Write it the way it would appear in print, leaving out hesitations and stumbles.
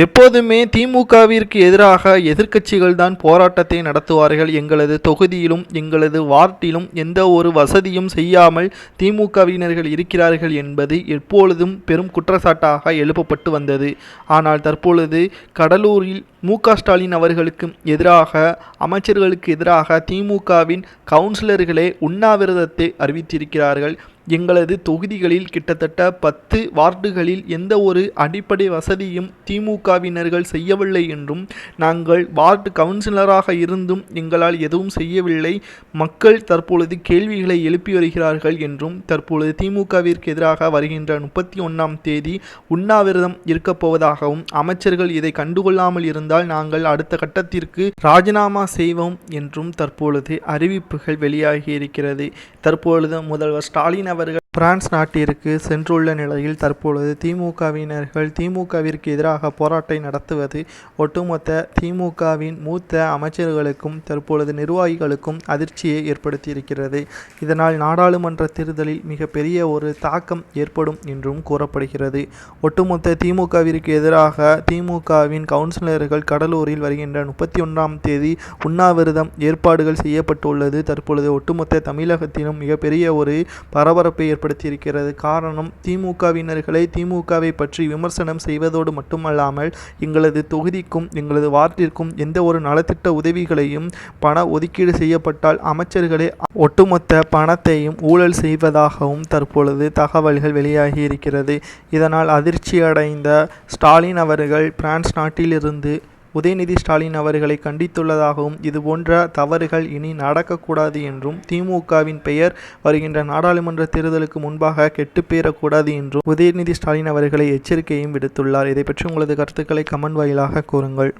எப்போதுமே திமுகவிற்கு எதிராக எதிர்க்கட்சிகள் தான் போராட்டத்தை நடத்துவார்கள். எங்களது தொகுதியிலும் எங்களது வார்டிலும் எந்த ஒரு வசதியும் செய்யாமல் திமுகவினர்கள் இருக்கிறார்கள் என்பது எப்பொழுதும் பெரும் குற்றச்சாட்டாக எழுப்பப்பட்டு வந்தது. ஆனால் தற்பொழுது கடலூரில் மு.க.ஸ்டாலின் அவர்களுக்கு எதிராக, அமைச்சர்களுக்கு எதிராக திமுகவின் கவுன்சிலர்களே உண்ணாவிரதத்தை அறிவித்திருக்கிறார்கள். எங்களது தொகுதிகளில் கிட்டத்தட்ட 10 வார்டுகளில் எந்த ஒரு அடிப்படை வசதியும் திமுகவினர்கள் செய்யவில்லை என்றும், நாங்கள் வார்டு கவுன்சிலராக இருந்தும் எங்களால் எதுவும் செய்யவில்லை, மக்கள் தற்பொழுது கேள்விகளை எழுப்பி வருகிறார்கள் என்றும், தற்பொழுது திமுகவிற்கு எதிராக வருகின்ற 31ஆம் தேதி உண்ணாவிரதம் இருக்கப் போவதாகவும், அமைச்சர்கள் இதை கண்டுகொள்ளாமல் இருந்தால் நாங்கள் அடுத்த கட்டத்திற்கு ராஜினாமா செய்வோம் என்றும் தற்பொழுது அறிவிப்புகள் வெளியாகி இருக்கிறது. தற்பொழுது முதல்வர் ஸ்டாலின் அவர்கள் பிரான்ஸ் நாட்டிற்கு சென்றுள்ள நிலையில் தற்பொழுது திமுகவிற்கு எதிராக போராட்டம் நடத்துவது ஒட்டுமொத்த திமுகவின் மூத்த அமைச்சர்களுக்கும் தற்பொழுது நிர்வாகிகளுக்கும் அதிர்ச்சியை ஏற்படுத்தியிருக்கிறது. இதனால் நாடாளுமன்ற தேர்தலில் மிகப்பெரிய ஒரு தாக்கம் ஏற்படும் என்றும் கூறப்படுகிறது. ஒட்டுமொத்த திமுகவிற்கு எதிராக திமுகவின் கவுன்சிலர்கள் கடலூரில் வருகின்ற 31ஆம் தேதி உண்ணாவிரதம் ஏற்பாடுகள் செய்யப்பட்டுள்ளது. தற்பொழுது ஒட்டுமொத்த தமிழகத்திலும் மிகப்பெரிய ஒரு பரபரப்பை ஏற்படுத்தியிருக்கிறது. காரணம், திமுகவினர்களை திமுகவை பற்றி விமர்சனம் செய்வதோடு மட்டுமல்லாமல் எங்களது தொகுதிக்கும் எங்களது வார்டிற்கும் எந்த ஒரு நலத்திட்ட உதவிகளையும் பண ஒதுக்கீடு செய்யப்பட்டால் அமைச்சர்களே ஒட்டுமொத்த பணத்தையும் ஊழல் செய்வதாகவும் தற்பொழுது தகவல்கள் வெளியாகி இருக்கிறது. இதனால் அதிர்ச்சியடைந்த ஸ்டாலின் அவர்கள் பிரான்ஸ் நாட்டிலிருந்து உதயநிதி ஸ்டாலின் அவர்களை கண்டித்துள்ளதாகவும், இதுபோன்ற தவறுகள் இனி நடக்கக்கூடாது என்றும், திமுகவின் பெயர் வருகின்ற நாடாளுமன்ற தேர்தலுக்கு முன்பாக கெட்டுப்பேறக்கூடாது என்றும் உதயநிதி ஸ்டாலின் அவர்களை எச்சரிக்கையும் விடுத்துள்ளார். இதை பற்றி உங்களது கருத்துக்களை கமெண்ட் வாயிலாக கூறுங்கள்.